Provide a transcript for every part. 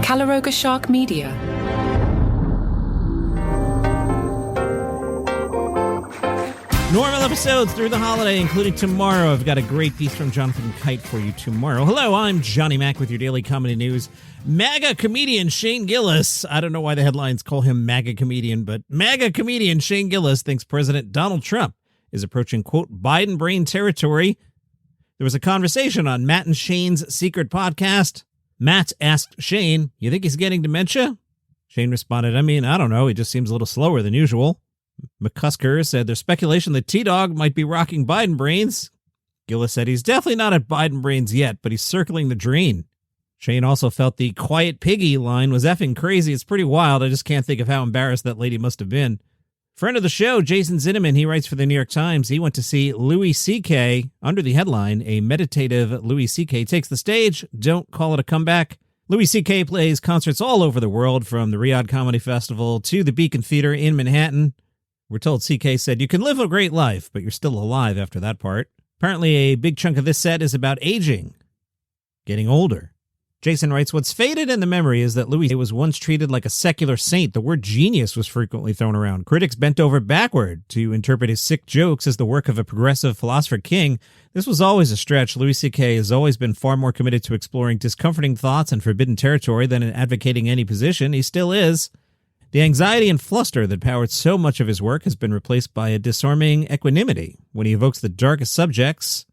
Calaroga Shark Media. Normal episodes through the holiday, including tomorrow. I've got a great piece from Jonathan Kite for you tomorrow. Hello, I'm Johnny Mac with your daily comedy news. MAGA comedian Shane Gillis. I don't know why the headlines call him MAGA comedian, but MAGA comedian Shane Gillis thinks President Donald Trump is approaching, quote, Biden brain territory. There was a conversation on Matt and Shane's secret podcast. Matt asked Shane, you think he's getting dementia? Shane responded, I don't know. He just seems a little slower than usual. McCusker said there's speculation that T-Dog might be rocking Biden brains. Gillis said he's definitely not at Biden brains yet, but he's circling the drain. Shane also felt the quiet piggy line was effing crazy. It's pretty wild. I just can't think of how embarrassed that lady must have been. Friend of the show, Jason Zinoman, he writes for the New York Times. He went to see Louis C.K. under the headline, A Meditative Louis C.K. Takes the Stage. Don't call it a comeback. Louis C.K. plays concerts all over the world, from the Riyadh Comedy Festival to the Beacon Theater in Manhattan. We're told C.K. said, you can live a great life, but you're still alive after that part. Apparently, a big chunk of this set is about aging, getting older. Jason writes, what's faded in the memory is that Louis was once treated like a secular saint. The word genius was frequently thrown around. Critics bent over backward to interpret his sick jokes as the work of a progressive philosopher king. This was always a stretch. Louis C.K. has always been far more committed to exploring discomforting thoughts and forbidden territory than in advocating any position. He still is. The anxiety and fluster that powered so much of his work has been replaced by a disarming equanimity when he evokes the darkest subjects.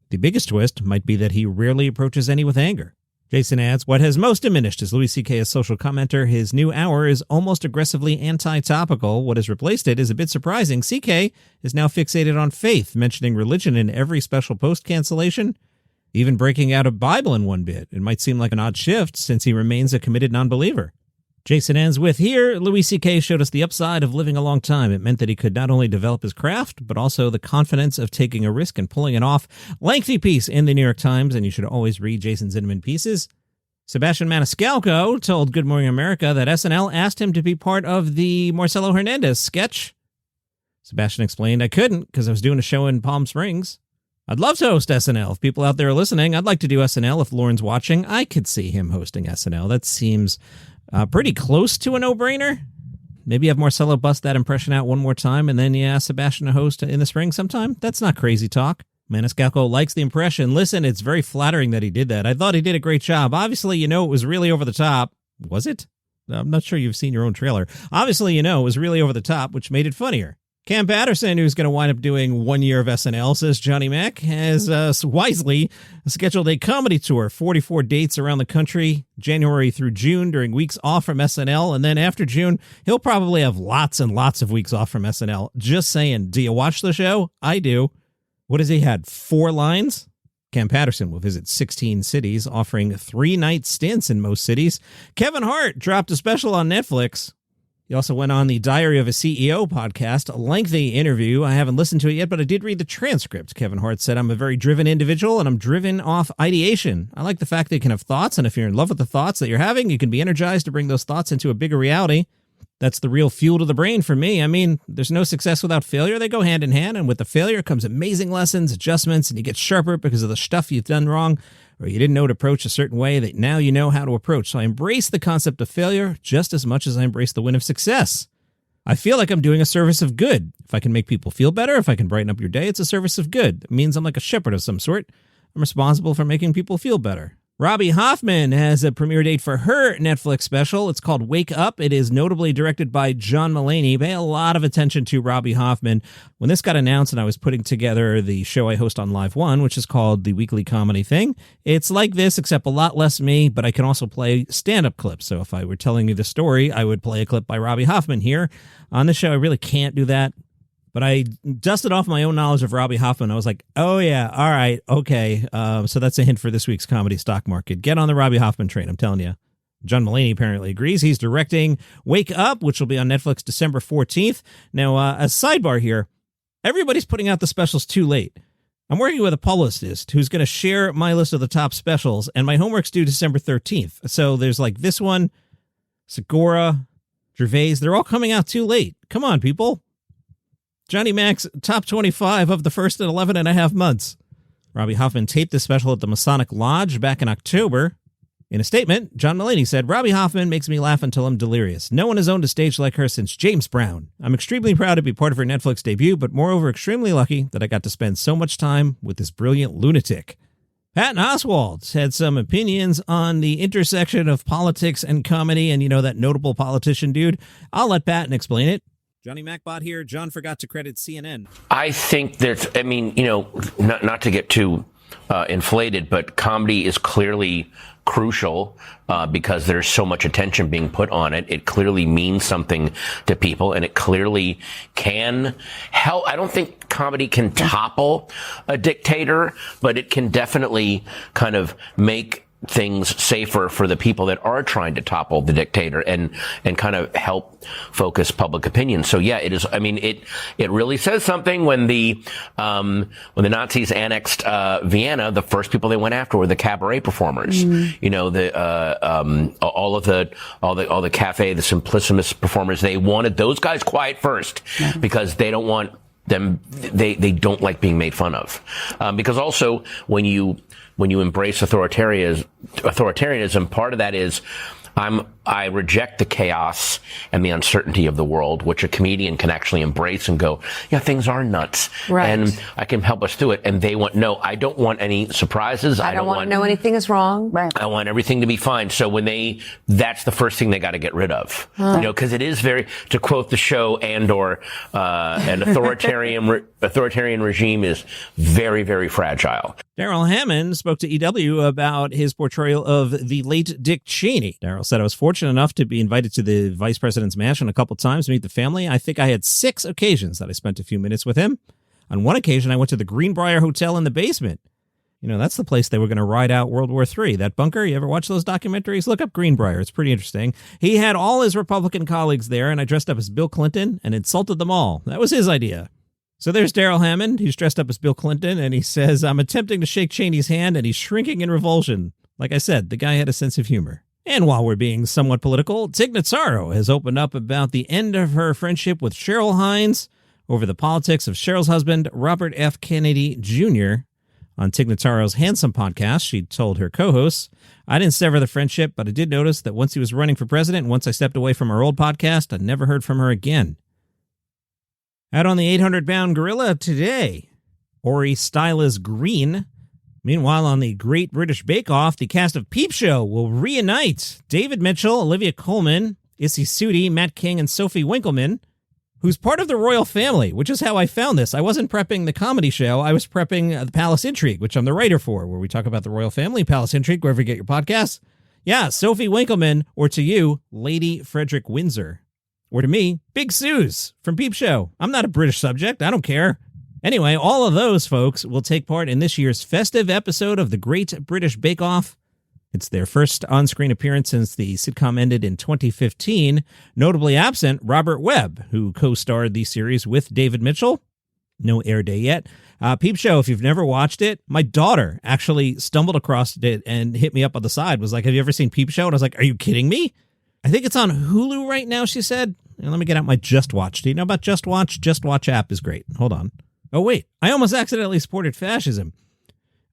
The biggest twist might be that he rarely approaches any with anger. Jason adds, what has most diminished is Louis C.K. as social commenter. His new hour is almost aggressively anti-topical. What has replaced it is a bit surprising. C.K. is now fixated on faith, mentioning religion in every special post cancellation, even breaking out a Bible in one bit. It might seem like an odd shift since he remains a committed non-believer. Jason ends with, here, Louis C.K. showed us the upside of living a long time. It meant that he could not only develop his craft, but also the confidence of taking a risk and pulling it off. Lengthy piece in the New York Times, and you should always read Jason Zinoman pieces. Sebastian Maniscalco told Good Morning America that SNL asked him to be part of the Marcelo Hernandez sketch. Sebastian explained, I couldn't because I was doing a show in Palm Springs. I'd love to host SNL. If people out there are listening, I'd like to do SNL. If Lauren's watching, I could see him hosting SNL. That seems pretty close to a no-brainer. Maybe have Marcelo bust that impression out one more time, and then you ask Sebastian to host in the spring sometime. That's not crazy talk. Maniscalco likes the impression. Listen, it's very flattering that he did that. I thought he did a great job. Obviously, it was really over the top. Was it? I'm not sure you've seen your own trailer. Obviously, it was really over the top, which made it funnier. Cam Patterson, who's going to wind up doing 1 year of SNL, says Johnny Mac, has wisely scheduled a comedy tour, 44 dates around the country, January through June, during weeks off from SNL. And then after June, he'll probably have lots and lots of weeks off from SNL. Just saying, do you watch the show? I do. What has he had, 4 lines? Cam Patterson will visit 16 cities, offering 3-night stints in most cities. Kevin Hart dropped a special on Netflix. He also went on the Diary of a CEO podcast, a lengthy interview. I haven't listened to it yet, but I did read the transcript. Kevin Hart said, I'm a very driven individual, and I'm driven off ideation. I like the fact that you can have thoughts, and if you're in love with the thoughts that you're having, you can be energized to bring those thoughts into a bigger reality. That's the real fuel to the brain for me. There's no success without failure. They go hand in hand, and with the failure comes amazing lessons, adjustments, and you get sharper because of the stuff you've done wrong, or you didn't know to approach a certain way that now you know how to approach. So I embrace the concept of failure just as much as I embrace the win of success. I feel like I'm doing a service of good. If I can make people feel better, if I can brighten up your day, it's a service of good. It means I'm like a shepherd of some sort. I'm responsible for making people feel better. Robbie Hoffman has a premiere date for her Netflix special. It's called Wake Up. It is notably directed by John Mulaney. Pay a lot of attention to Robbie Hoffman. When this got announced and I was putting together the show I host on Live One, which is called The Weekly Comedy Thing, it's like this, except a lot less me, but I can also play stand-up clips. So if I were telling you the story, I would play a clip by Robbie Hoffman here. On the show, I really can't do that. But I dusted off my own knowledge of Robbie Hoffman. I was like, oh, yeah, all right, okay. So that's a hint for this week's comedy stock market. Get on the Robbie Hoffman train, I'm telling you. John Mulaney apparently agrees. He's directing Wake Up, which will be on Netflix December 14th. Now, a sidebar here. Everybody's putting out the specials too late. I'm working with a publicist who's going to share my list of the top specials, and my homework's due December 13th. So there's like this one, Segura, Gervais. They're all coming out too late. Come on, people. Johnny Mac's top 25 of the first 11 and a half months. Robbie Hoffman taped the special at the Masonic Lodge back in October. In a statement, John Mulaney said, Robbie Hoffman makes me laugh until I'm delirious. No one has owned a stage like her since James Brown. I'm extremely proud to be part of her Netflix debut, but moreover extremely lucky that I got to spend so much time with this brilliant lunatic. Patton Oswalt had some opinions on the intersection of politics and comedy and, that notable politician dude. I'll let Patton explain it. Johnny Macbot here. John forgot to credit CNN. I think that, not to get too inflated, but comedy is clearly crucial because there's so much attention being put on it. It clearly means something to people, and it clearly can help. I don't think comedy can topple a dictator, but it can definitely kind of make things safer for the people that are trying to topple the dictator and kind of help focus public opinion. So yeah, it is. It really says something when the Nazis annexed Vienna. The first people they went after were the cabaret performers. All the cafe, the Simplicissimus performers. They wanted those guys quiet first because they don't want them. They don't like being made fun of. Because also when you embrace authoritarianism, part of that is I reject the chaos and the uncertainty of the world, which a comedian can actually embrace and go, yeah, things are nuts. Right. And I can help us through it. And they want, no, I don't want any surprises. I don't want to know anything is wrong. Right. I want everything to be fine. So that's the first thing they got to get rid of. Because it is to quote the show an authoritarian regime is very, very fragile. Daryl Hammond spoke to EW about his portrayal of the late Dick Cheney. Daryl said, I was fortunate enough to be invited to the vice president's mansion a couple times to meet the family. I think I had 6 occasions that I spent a few minutes with him. On one occasion, I went to the Greenbrier Hotel in the basement. That's the place they were going to ride out World War III. That bunker, you ever watch those documentaries? Look up Greenbrier. It's pretty interesting. He had all his Republican colleagues there, and I dressed up as Bill Clinton and insulted them all. That was his idea. So there's Daryl Hammond. He's dressed up as Bill Clinton, and he says, I'm attempting to shake Cheney's hand, and he's shrinking in revulsion. Like I said, the guy had a sense of humor. And while we're being somewhat political, Tig Notaro has opened up about the end of her friendship with Cheryl Hines over the politics of Cheryl's husband, Robert F. Kennedy Jr. On Tig Notaro's Handsome podcast, she told her co-hosts, I didn't sever the friendship, but I did notice that once he was running for president and once I stepped away from our old podcast, I never heard from her again. Out on the 800-pound gorilla today, Ori Styles Green. Meanwhile, on the Great British Bake Off, the cast of Peep Show will reunite David Mitchell, Olivia Colman, Issy Sudi, Matt King, and Sophie Winkleman, who's part of the royal family, which is how I found this. I wasn't prepping the comedy show. I was prepping the Palace Intrigue, which I'm the writer for, where we talk about the royal family, Palace Intrigue, wherever you get your podcasts. Yeah, Sophie Winkleman, or to you, Lady Frederick Windsor. Or to me, Big Suze from Peep Show. I'm not a British subject. I don't care. Anyway, all of those folks will take part in this year's festive episode of the Great British Bake Off. It's their first on-screen appearance since the sitcom ended in 2015. Notably absent, Robert Webb, who co-starred the series with David Mitchell. No air day yet. Peep Show, if you've never watched it, my daughter actually stumbled across it and hit me up on the side. Was like, have you ever seen Peep Show? And I was like, are you kidding me? I think it's on Hulu right now, she said. And let me get out my Just Watch. Do you know about Just Watch? Just Watch app is great. Hold on. Oh, wait. I almost accidentally supported fascism.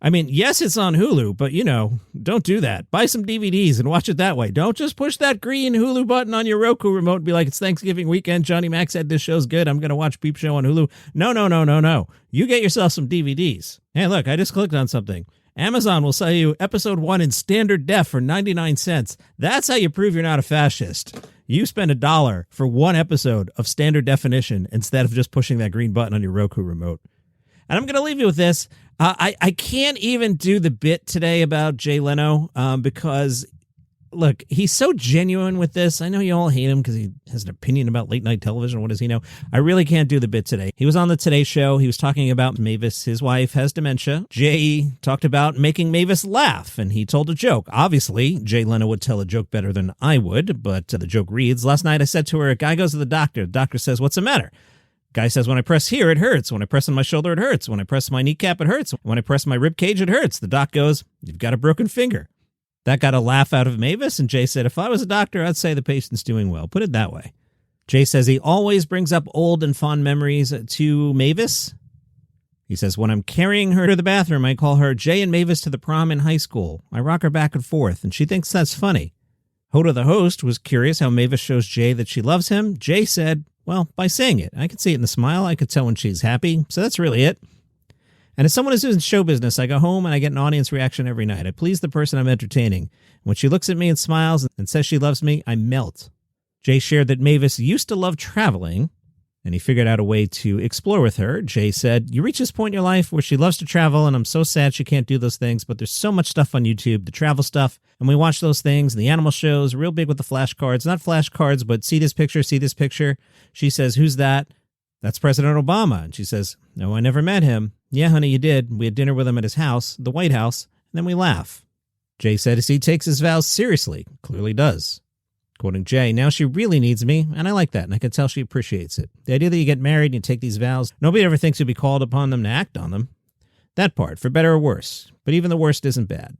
Yes, it's on Hulu, but, don't do that. Buy some DVDs and watch it that way. Don't just push that green Hulu button on your Roku remote and be like, it's Thanksgiving weekend. Johnny Mac said this show's good. I'm going to watch Peep Show on Hulu. No. You get yourself some DVDs. Hey, look, I just clicked on something. Amazon will sell you episode 1 in standard def for 99 cents. That's how you prove you're not a fascist. You spend $1 for one episode of standard definition instead of just pushing that green button on your Roku remote. And I'm going to leave you with this. I can't even do the bit today about Jay Leno because, look, he's so genuine with this. I know you all hate him because he has an opinion about late night television. What does he know? I really can't do the bit today. He was on the Today Show. He was talking about Mavis. His wife has dementia. Jay talked about making Mavis laugh, and he told a joke. Obviously, Jay Leno would tell a joke better than I would, but the joke reads, last night I said to her, a guy goes to the doctor. The doctor says, what's the matter? Guy says, when I press here, it hurts. When I press on my shoulder, it hurts. When I press my kneecap, it hurts. When I press my rib cage, it hurts. The doc goes, you've got a broken finger. That got a laugh out of Mavis, and Jay said, if I was a doctor, I'd say the patient's doing well. Put it that way. Jay says he always brings up old and fond memories to Mavis. He says, when I'm carrying her to the bathroom, I call her Jay and Mavis to the prom in high school. I rock her back and forth, and she thinks that's funny. Hoda, the host, was curious how Mavis shows Jay that she loves him. Jay said, well, by saying it. I could see it in the smile. I could tell when she's happy. So that's really it. And as someone who's in show business, I go home and I get an audience reaction every night. I please the person I'm entertaining. When she looks at me and smiles and says she loves me, I melt. Jay shared that Mavis used to love traveling, and he figured out a way to explore with her. Jay said, you reach this point in your life where she loves to travel, and I'm so sad she can't do those things, but there's so much stuff on YouTube, the travel stuff, and we watch those things, the animal shows, real big with the flashcards. Not flashcards, but see this picture, see this picture. She says, who's that? That's President Obama. And she says, no, I never met him. Yeah, honey, you did. We had dinner with him at his house, the White House, and then we laugh. Jay said he takes his vows seriously. Clearly does. Quoting Jay, now she really needs me, and I like that, and I can tell she appreciates it. The idea that you get married and you take these vows, nobody ever thinks you'll be called upon them to act on them. That part, for better or worse. But even the worst isn't bad.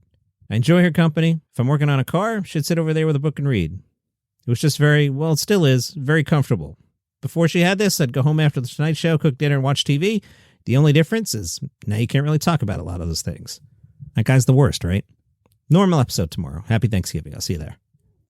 I enjoy her company. If I'm working on a car, she'd sit over there with a book and read. It was just very, well, it still is, very comfortable. Before she had this, I'd go home after the Tonight Show, cook dinner, and watch TV. The only difference is now you can't really talk about a lot of those things. That guy's the worst, right? Normal episode tomorrow. Happy Thanksgiving. I'll see you there.